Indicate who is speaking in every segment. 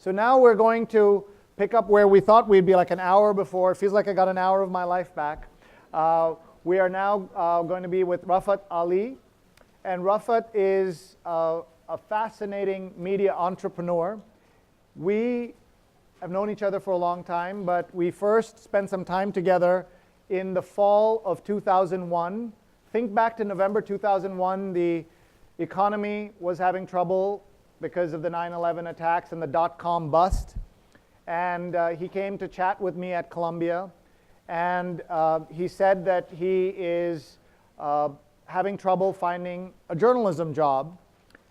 Speaker 1: So now we're going to pick up where we thought we'd be like an hour before. It feels like I got an hour of my life back. We are now going to be with Rafat Ali. And Rafat is a fascinating media entrepreneur. We have known each other for a long time, but we first spent some time together in the fall of 2001. Think back to November 2001, the economy was having trouble because of the 9/11 attacks and the dot-com bust. And he came to chat with me at Columbia. And he said that he is having trouble finding a journalism job.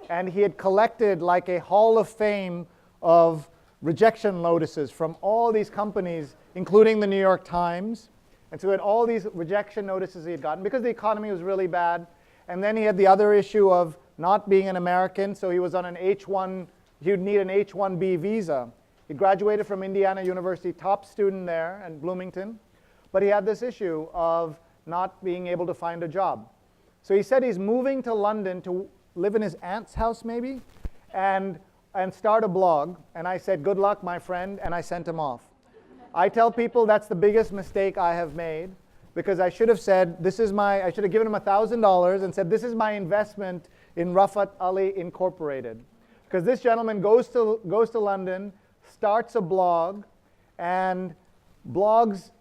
Speaker 1: And he had collected like a hall of fame of rejection notices from all these companies, including the New York Times. And so he had all these rejection notices he had gotten because the economy was really bad. And then he had the other issue of not being an American, so he was on an H1, he would need an H1B visa. He graduated from Indiana University, top student there in Bloomington, but he had this issue of not being able to find a job. So he said he's moving to London to live in his aunt's house maybe, and start a blog. And I said, good luck, my friend, and I sent him off. I tell people that's the biggest mistake I have made, because I should have said, I should have given him $1,000 and said, this is my investment in Rafat Ali Incorporated. Because this gentleman goes to London, starts a blog, and blogs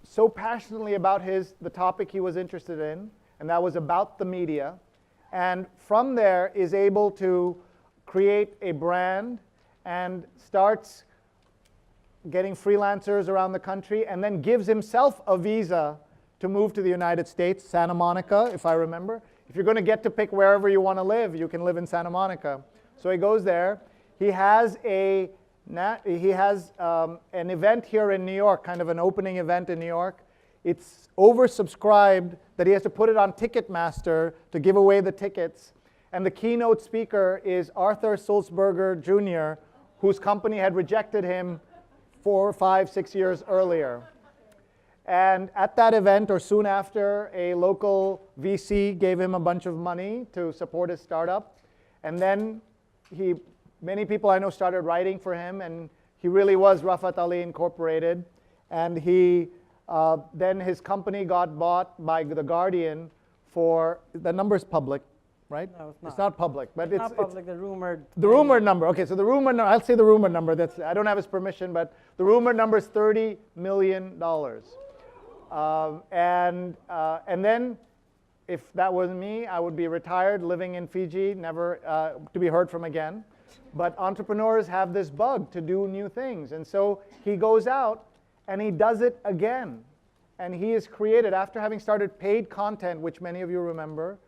Speaker 1: so passionately about the topic he was interested in, and that was about the media. And from there is able to create a brand and starts getting freelancers around the country, and then gives himself a visa to move to the United States, Santa Monica, if I remember. If you're going to get to pick wherever you want to live, you can live in Santa Monica. So he goes there. He has an event here in New York, kind of an opening event in New York. It's oversubscribed that he has to put it on Ticketmaster to give away the tickets. And the keynote speaker is Arthur Sulzberger Jr., whose company had rejected him 4, 5, 6 years earlier. And at that event, or soon after, a local VC gave him a bunch of money to support his startup. And then many people I know started writing for him, and he really was Rafat Ali Incorporated. And then his company got bought by The Guardian for, the number's public, right?
Speaker 2: No, it's not.
Speaker 1: It's not public, but it's
Speaker 2: not public. The
Speaker 1: rumored number. Okay, so the rumored number. I'll say the rumored number. I don't have his permission, but the rumored number is $30 million. And then, if that was me, I would be retired, living in Fiji, never to be heard from again. But entrepreneurs have this bug to do new things, and so he goes out and he does it again. And he has created, after having started paid content, which many of you remember.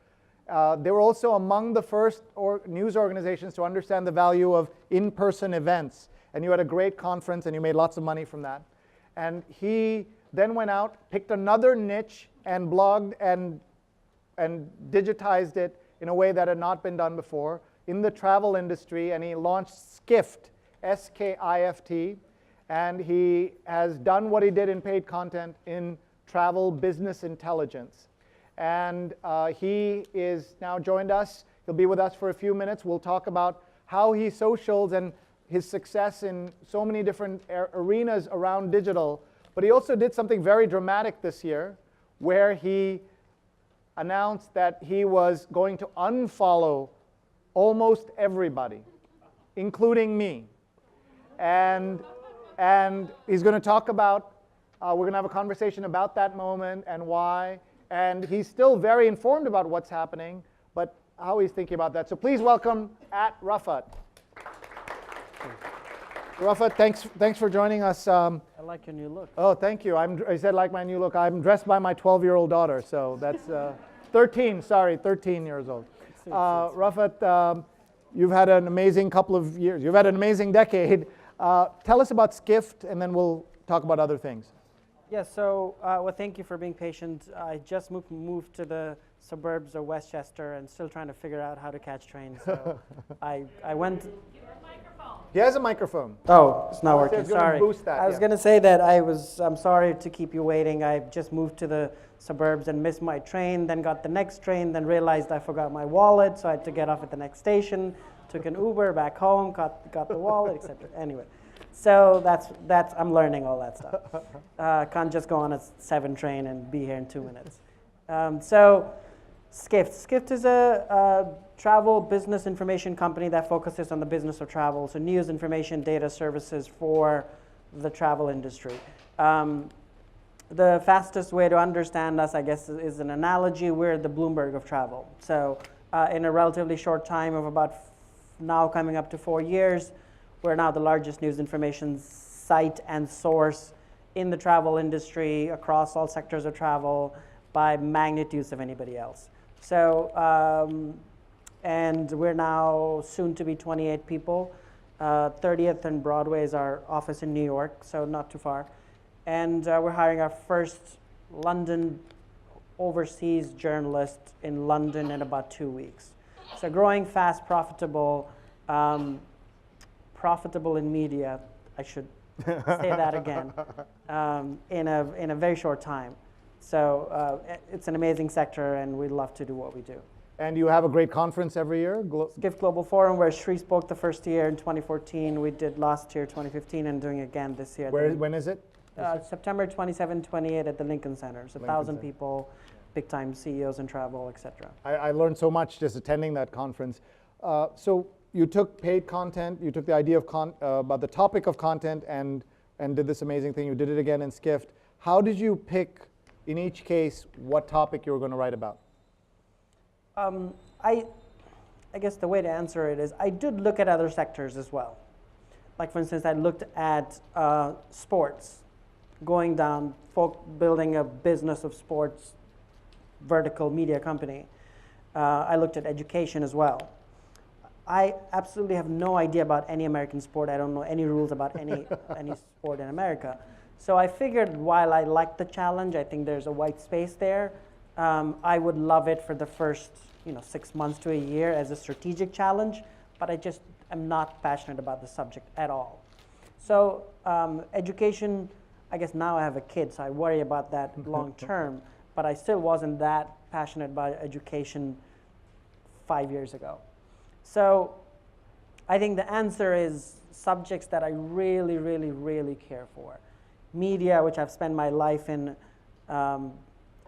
Speaker 1: They were also among the first news organizations to understand the value of in-person events. And you had a great conference, and you made lots of money from that. And he then went out, picked another niche, and blogged and digitized it in a way that had not been done before in the travel industry. And he launched Skift, S-K-I-F-T. And he has done what he did in paid content in travel business intelligence. And he is now joined us. He'll be with us for a few minutes. We'll talk about how he socials and his success in so many different arenas around digital. But he also did something very dramatic this year, where he announced that he was going to unfollow almost everybody, including me. And he's going to talk about, we're going to have a conversation about that moment and why. And he's still very informed about what's happening, but how he's thinking about that. So please welcome @Rafat. Rafat, thanks for joining us.
Speaker 2: I like your new look.
Speaker 1: Oh, thank you. I said like my new look. I'm dressed by my 12-year-old daughter, so that's 13 years old. Rafat, you've had an amazing couple of years. You've had an amazing decade. Tell us about Skift, and then we'll talk about other things.
Speaker 2: Yeah, so thank you for being patient. I just moved to the suburbs of Westchester and still trying to figure out how to catch trains. So I went.
Speaker 1: He has a microphone.
Speaker 2: Oh, it's not working. Sorry.
Speaker 1: Boost that,
Speaker 2: I was going to say that I'm sorry to keep you waiting. I just moved to the suburbs and missed my train, then got the next train, then realized I forgot my wallet, so I had to get off at the next station took an Uber back home, got the wallet, etc. Anyway, so that's I'm learning all that stuff. Can't just go on a 7 train and be here in 2 minutes. So Skift is a travel business information company that focuses on the business of travel, so news, information, data services for the travel industry. The fastest way to understand us, I guess, is an analogy. We're the Bloomberg of travel. So in a relatively short time of about now coming up to 4 years, we're now the largest news information site and source in the travel industry across all sectors of travel by magnitudes of anybody else. So, and we're now soon to be 28 people. 30th and Broadway is our office in New York, so not too far. And we're hiring our first London overseas journalist in London in about 2 weeks. So growing fast, profitable, profitable in media, I should say that again, in a very short time. So it's an amazing sector, and we love to do what we do.
Speaker 1: And you have a great conference every year?
Speaker 2: Skift Global Forum, where Shri spoke the first year in 2014. We did last year, 2015, and doing it again this year.
Speaker 1: When is it?
Speaker 2: September 27, 28 at the Lincoln Center. So 1,000 people, big-time CEOs in travel, etc.
Speaker 1: I learned so much just attending that conference. So you took paid content, you took the idea of about the topic of content and did this amazing thing. You did it again in Skift. How did you pick, in each case, what topic you were going to write about?
Speaker 2: I guess the way to answer it is I did look at other sectors as well. Like, for instance, I looked at sports, going down, building a business of sports, vertical media company. I looked at education as well. I absolutely have no idea about any American sport. I don't know any rules about any sport in America. So I figured while I like the challenge, I think there's a white space there. I would love it for the first 6 months to a year as a strategic challenge, but I just am not passionate about the subject at all. So education, I guess now I have a kid, so I worry about that long term, but I still wasn't that passionate about education 5 years ago. So I think the answer is subjects that I really, really, really care for. Media, which I've spent my life in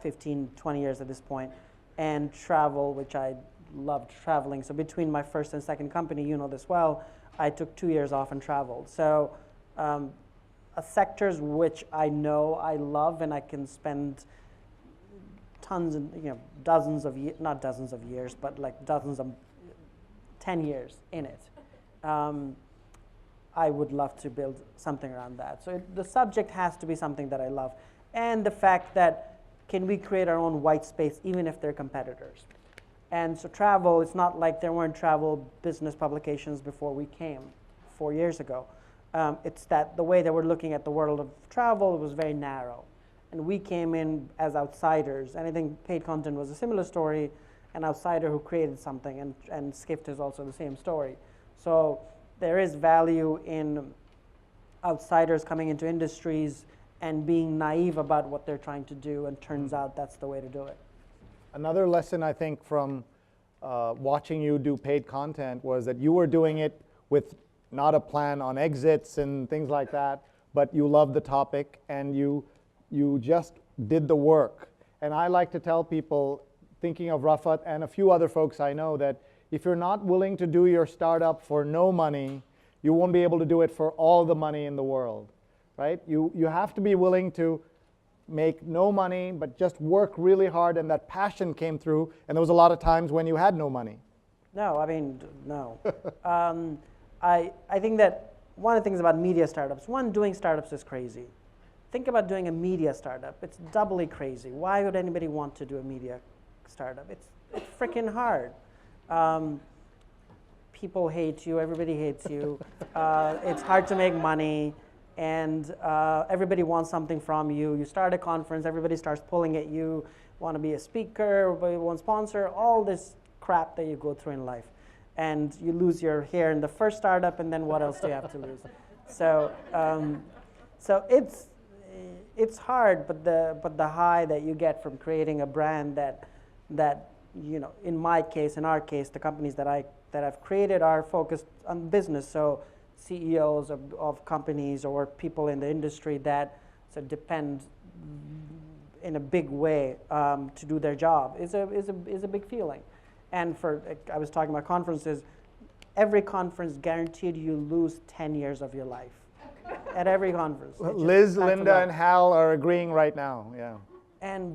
Speaker 2: 15, 20 years at this point, and travel, which I loved traveling. So between my first and second company, you know this well, I took 2 years off and traveled. So sectors which I know I love and I can spend tons and dozens of not dozens of years, but like dozens of 10 years in it. I would love to build something around that. So the subject has to be something that I love. And the fact that can we create our own white space even if they're competitors? And so travel, it's not like there weren't travel business publications before we came 4 years ago. It's that the way that we're looking at the world of travel was very narrow. And we came in as outsiders. And I think paid content was a similar story, an outsider who created something, and Skift is also the same story. So there is value in outsiders coming into industries and being naive about what they're trying to do, and turns out that's the way to do it.
Speaker 1: Another lesson I think from watching you do paid content was that you were doing it with not a plan on exits and things like that, but you loved the topic and you just did the work. And I like to tell people, thinking of Rafat and a few other folks I know, that if you're not willing to do your startup for no money, you won't be able to do it for all the money in the world, right? You have to be willing to make no money, but just work really hard, and that passion came through, and there was a lot of times when you had no money.
Speaker 2: No, I mean, no. I think that one of the things about media startups, doing startups is crazy. Think about doing a media startup. It's doubly crazy. Why would anybody want to do a media startup? It's freaking hard. People hate you, everybody hates you. It's hard to make money, and everybody wants something from you. You start a conference, everybody starts pulling at you, want to be a speaker, everybody wants sponsor, all this crap that you go through in life. And you lose your hair in the first startup, and then what else do you have to lose? So it's hard, but the high that you get from creating a brand that in my case, in our case, the companies that I that I've created are focused on business. So CEOs of companies or people in the industry that depend in a big way to do their job is a big feeling. And I was talking about conferences. Every conference guaranteed you lose 10 years of your life at every conference.
Speaker 1: Liz, Linda, and Hal are agreeing right now. Yeah.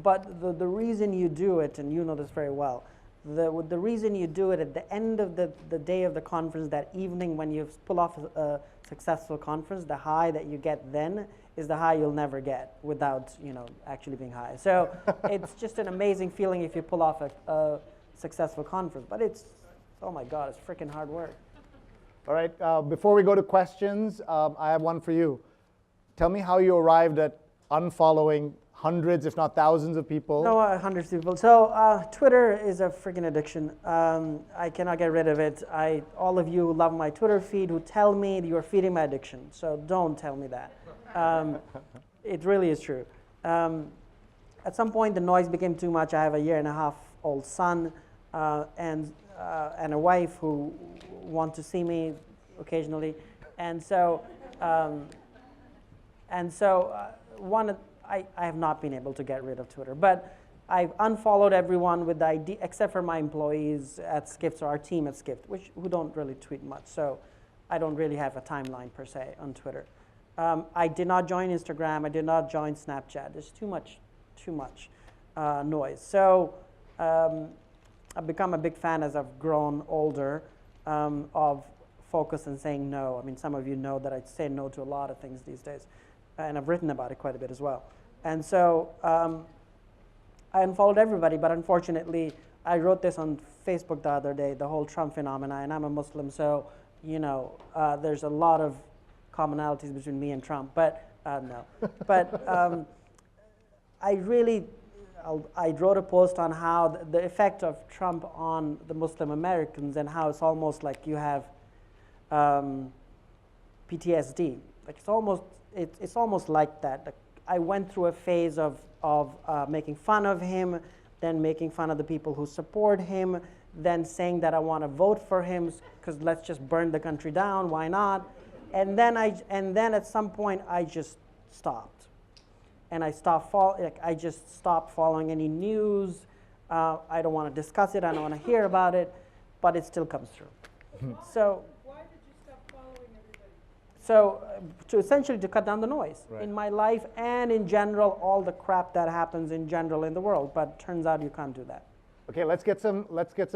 Speaker 2: But the reason you do it, and you know this very well, the reason you do it at the end of the day of the conference, that evening when you pull off a successful conference, the high that you get then is the high you'll never get without actually being high. So it's just an amazing feeling if you pull off a successful conference. But oh my God, it's freaking hard work.
Speaker 1: All right, before we go to questions, I have one for you. Tell me how you arrived at unfollowing hundreds, if not thousands of people.
Speaker 2: No, hundreds of people. So Twitter is a freaking addiction. I cannot get rid of it. All of you who love my Twitter feed who tell me you're feeding my addiction. So don't tell me that. It really is true. At some point, the noise became too much. I have a 1.5-year-old son and a wife who want to see me occasionally, and so I have not been able to get rid of Twitter, but I've unfollowed everyone with the idea, except for my employees at Skift, or our team at Skift, who don't really tweet much, so I don't really have a timeline per se on Twitter. I did not join Instagram. I did not join Snapchat. There's too much noise. So I've become a big fan as I've grown older of focus and saying no. I mean, some of you know that I say no to a lot of things these days, and I've written about it quite a bit as well. And so I unfollowed everybody, but unfortunately, I wrote this on Facebook the other day, the whole Trump phenomena, and I'm a Muslim, so there's a lot of commonalities between me and Trump, but no. But I wrote a post on how the effect of Trump on the Muslim Americans and how it's almost like you have PTSD. Like it's almost like that. Like I went through a phase of making fun of him, then making fun of the people who support him, then saying that I want to vote for him because let's just burn the country down. Why not? And then at some point I just stopped. And I just stopped following any news. I don't want to discuss it. I don't want to hear about it, but it still comes through. So
Speaker 3: why did you stop following everybody?
Speaker 2: So essentially to cut down the noise
Speaker 1: Right.
Speaker 2: in my life and in general, all the crap that happens in general in the world. But turns out you can't do that.
Speaker 1: Okay, let's get some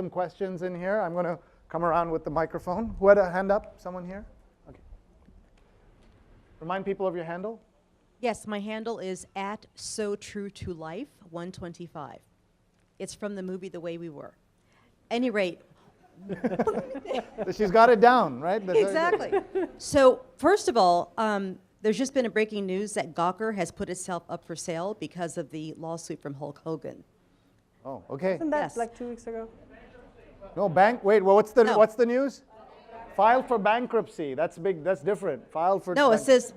Speaker 1: questions in here. I'm going to come around with the microphone. Who had a hand up? Someone here? Okay. Remind people of your handle.
Speaker 4: Yes, my handle is @SoTrueToLife125. It's from the movie The Way We Were. Any rate.
Speaker 1: She's got it down, right?
Speaker 4: Exactly. So first of all, there's just been a breaking news that Gawker has put itself up for sale because of the lawsuit from Hulk Hogan.
Speaker 1: Oh, okay.
Speaker 2: Isn't that
Speaker 4: Yes.
Speaker 2: like 2 weeks ago?
Speaker 1: No, wait, well, what's
Speaker 4: No.
Speaker 1: the news? Filed for bankruptcy. That's big. That's different. Filed for.
Speaker 4: No, it says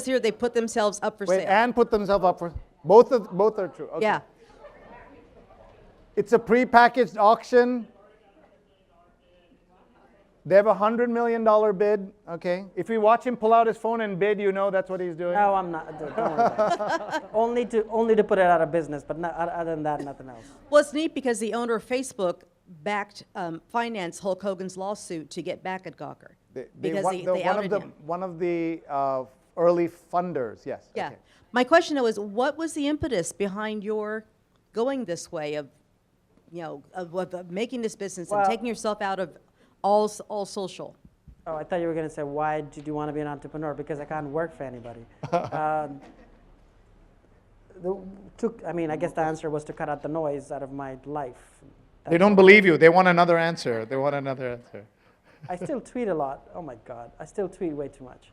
Speaker 4: here they put themselves up for
Speaker 1: Wait,
Speaker 4: sale.
Speaker 1: and put themselves up for. Both are true. Okay.
Speaker 4: Yeah.
Speaker 1: It's a prepackaged auction. They have $100 million bid. Okay. If you watch him pull out his phone and bid, you know that's what he's doing.
Speaker 2: No, I'm not. Don't worry about it. only to put it out of business, but not, other than that, nothing else.
Speaker 4: Well, it's neat because the owner of Facebook financed Hulk Hogan's lawsuit to get back at Gawker because they outed him.
Speaker 1: One of the early funders, yes.
Speaker 4: Yeah.
Speaker 1: Okay.
Speaker 4: My question though is, what was the impetus behind your going this way of making this business and
Speaker 2: Well-
Speaker 4: taking yourself out of all social?
Speaker 2: Oh, I thought you were going to say, why did you want to be an entrepreneur? Because I can't work for anybody. I guess the answer was to cut out the noise out of my life.
Speaker 1: They don't believe you. They want another answer.
Speaker 2: I still tweet a lot. Oh my God, I still tweet way too much.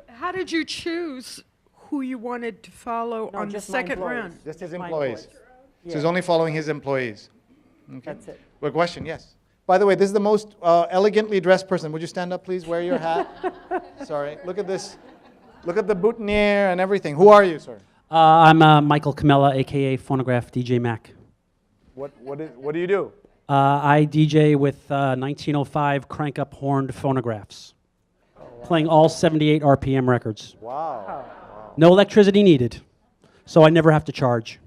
Speaker 3: How did you choose who you wanted to follow
Speaker 2: No,
Speaker 3: on the
Speaker 2: just my
Speaker 3: second
Speaker 2: employees.
Speaker 3: round?
Speaker 1: Just his
Speaker 2: My
Speaker 1: employees.
Speaker 2: employees.
Speaker 1: So he's only following his employees. Okay.
Speaker 2: That's it.
Speaker 1: Good question, yes. By the way, this is the most elegantly dressed person. Would you stand up, please? Wear your hat. Sorry. Look at this. Look at the boutonniere and everything. Who are you, sir?
Speaker 5: I'm Michael Camella, a.k.a. Phonograph DJ Mac.
Speaker 1: What do you do?
Speaker 5: I DJ with 1905 crank-up horned phonographs, playing all 78 RPM records.
Speaker 1: Wow.
Speaker 5: No electricity needed, so I never have to charge.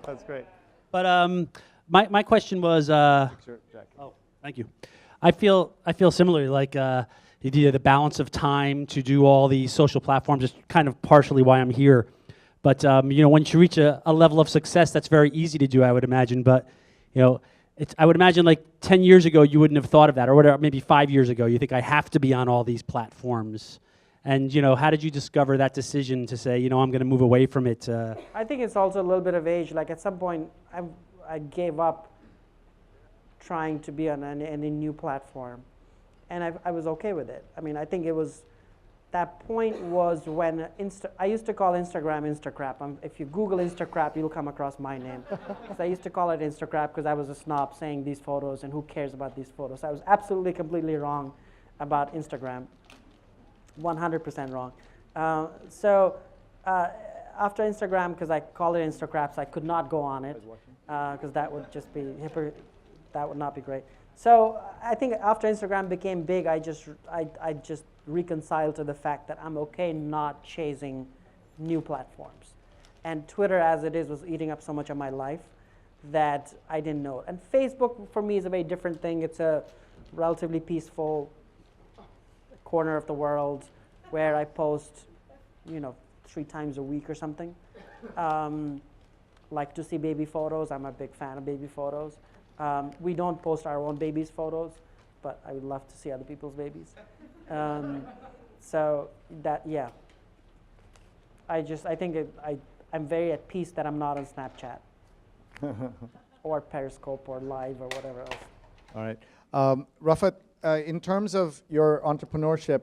Speaker 1: That's great.
Speaker 5: But my question was,
Speaker 1: Sure, Jack.
Speaker 5: oh, thank you. I feel similarly, like the balance of time to do all these social platforms is kind of partially why I'm here. But once you reach a level of success, that's very easy to do, I would imagine. But I would imagine like 10 years ago you wouldn't have thought of that, or whatever. Maybe 5 years ago, you think I have to be on all these platforms. And how did you discover that decision to say, I'm going to move away from it?
Speaker 2: I think it's also a little bit of age. Like at some point, I gave up trying to be on any new platform, and I was okay with it. I mean, I think it was, that point was when I used to call Instagram Instacrap. If you Google Instacrap, you'll come across my name. So I used to call it Instacrap because I was a snob saying these photos and who cares about these photos. I was absolutely, completely wrong about Instagram. 100% wrong. After Instagram, because I call it Instacraps, I could not go on it because that would just be that would not be great. So I think after Instagram became big, I just reconciled to the fact that I'm okay not chasing new platforms. And Twitter, as it is, was eating up so much of my life that I didn't know it. And Facebook, for me, is a very different thing. It's a relatively peaceful corner of the world where I post, 3 times a week or something. Like to see baby photos. I'm a big fan of baby photos. We don't post our own babies' photos, but I would love to see other people's babies. So that, yeah. I think I'm very at peace that I'm not on Snapchat or Periscope or Live or whatever else.
Speaker 1: All right. Rafat, in terms of your entrepreneurship,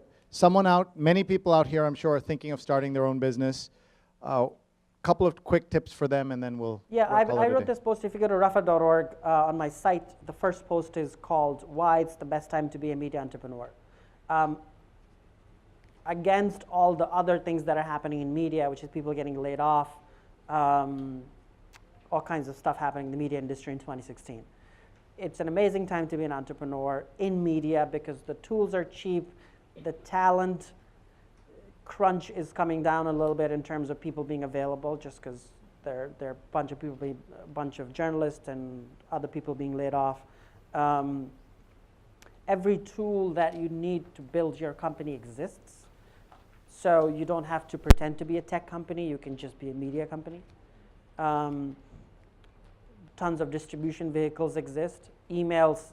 Speaker 1: many people out here, I'm sure, are thinking of starting their own business. Couple of quick tips for them, and then we'll.
Speaker 2: Yeah, I wrote this post. If you go to rafat.org on my site, the first post is called "Why It's the Best Time to Be a Media Entrepreneur." Against all the other things that are happening in media, which is people getting laid off, all kinds of stuff happening in the media industry in 2016. It's an amazing time to be an entrepreneur in media because the tools are cheap, the talent crunch is coming down a little bit in terms of people being available, just because there are a bunch of journalists and other people being laid off. Every tool that you need to build your company exists, so you don't have to pretend to be a tech company. You can just be a media company. Tons of distribution vehicles exist. Emails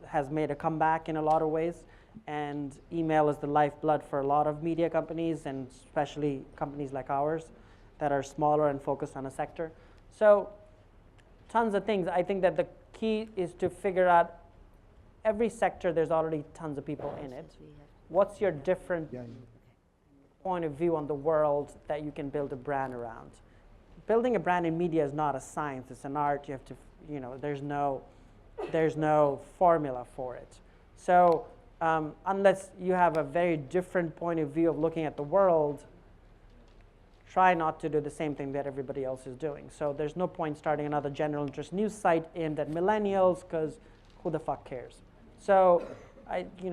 Speaker 2: has made a comeback in a lot of ways. And email is the lifeblood for a lot of media companies, and especially companies like ours that are smaller and focused on a sector. So tons of things. I think that the key is to figure out every sector, there's already tons of people in it. What's your different point of view on the world that you can build a brand around? Building a brand in media is not a science, it's an art. You have to, there's no formula for it. So unless you have a very different point of view of looking at the world, try not to do the same thing that everybody else is doing. So there's no point starting another general interest news site aimed at millennials, because who the fuck cares? So you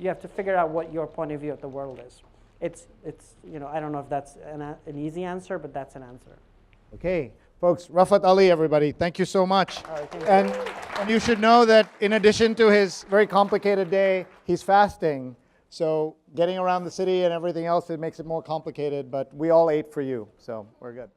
Speaker 2: have to figure out what your point of view of the world is. It's I don't know if that's an easy answer, but that's an answer.
Speaker 1: Okay, folks, Rafat Ali, everybody, thank you so much.
Speaker 2: All right, thank you.
Speaker 1: And you should know that in addition to his very complicated day, he's fasting. So getting around the city and everything else, it makes it more complicated, but we all ate for you, so we're good.